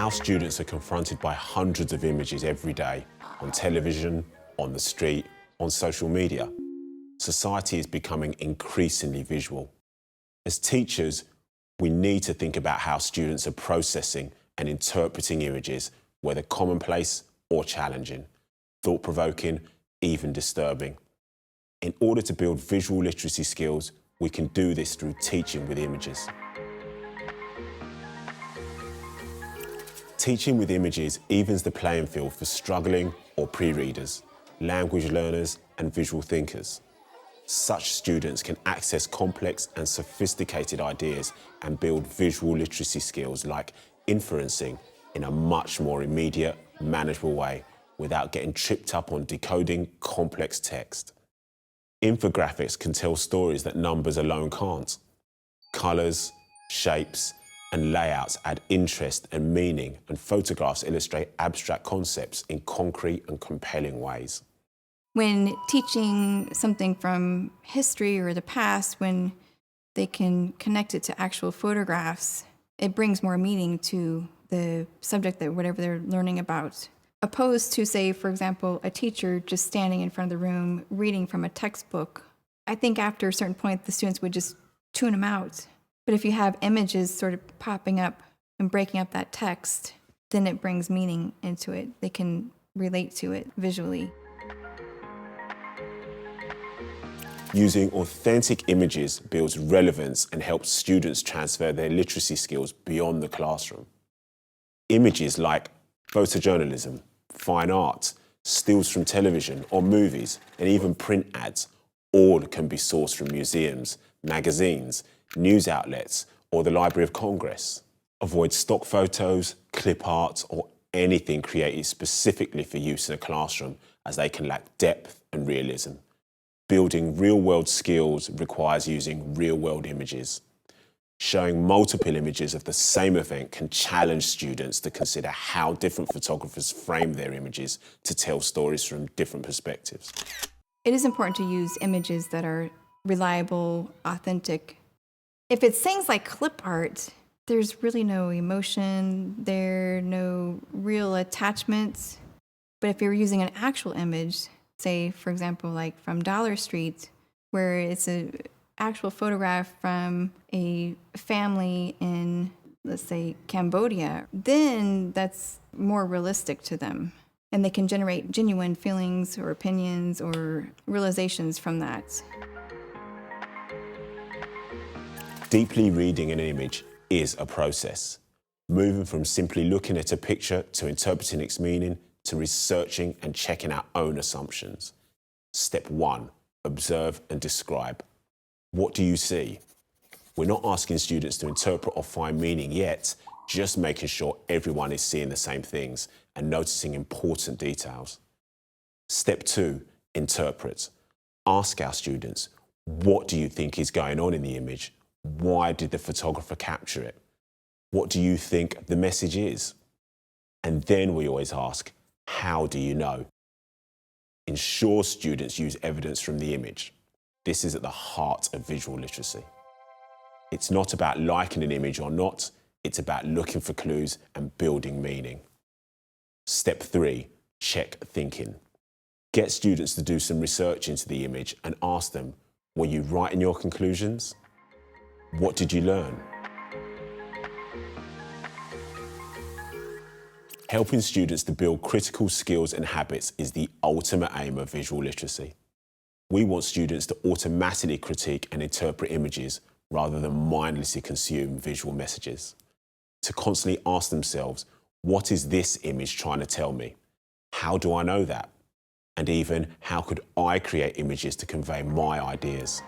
Our students are confronted by hundreds of images every day, on television, on the street, on social media. Society is becoming increasingly visual. As teachers, we need to think about how students are processing and interpreting images, whether commonplace or challenging, thought-provoking, even disturbing. In order to build visual literacy skills, we can do this through teaching with images. Teaching with images evens the playing field for struggling or pre-readers, language learners and visual thinkers. Such students can access complex and sophisticated ideas and build visual literacy skills like inferencing in a much more immediate, manageable way without getting tripped up on decoding complex text. Infographics can tell stories that numbers alone can't. Colours, shapes, and layouts add interest and meaning, and photographs illustrate abstract concepts in concrete and compelling ways. When teaching something from history or the past, when they can connect it to actual photographs, it brings more meaning to the subject that whatever they're learning about. Opposed to, say, for example, a teacher just standing in front of the room reading from a textbook. I think after a certain point, the students would just tune them out. But if you have images sort of popping up and breaking up that text, then it brings meaning into it. They can relate to it visually. Using authentic images builds relevance and helps students transfer their literacy skills beyond the classroom. Images like photojournalism, fine art, stills from television or movies, and even print ads, all can be sourced from museums, magazines, news outlets, or the Library of Congress. Avoid stock photos, clip art, or anything created specifically for use in a classroom, as they can lack depth and realism. Building real-world skills requires using real-world images. Showing multiple images of the same event can challenge students to consider how different photographers frame their images to tell stories from different perspectives. It is important to use images that are reliable, authentic. If it's things like clip art, there's really no emotion, no real attachments. But if you're using an actual image, say, for example, like from Dollar Street, where it's an actual photograph from a family in, let's say, Cambodia, then that's more realistic to them. And they can generate genuine feelings or opinions or realizations from that. Deeply reading an image is a process, moving from simply looking at a picture to interpreting its meaning to researching and checking our own assumptions. Step 1, observe and describe. What do you see? We're not asking students to interpret or find meaning yet, just making sure everyone is seeing the same things and noticing important details. Step 2, interpret. Ask our students, what do you think is going on in the image? Why did the photographer capture it? What do you think the message is? And then we always ask, how do you know? Ensure students use evidence from the image. This is at the heart of visual literacy. It's not about liking an image or not, it's about looking for clues and building meaning. Step 3, check thinking. Get students to do some research into the image and ask them, were you right in your conclusions? What did you learn? Helping students to build critical skills and habits is the ultimate aim of visual literacy. We want students to automatically critique and interpret images rather than mindlessly consume visual messages. To constantly ask themselves, what is this image trying to tell me? How do I know that? And even, how could I create images to convey my ideas?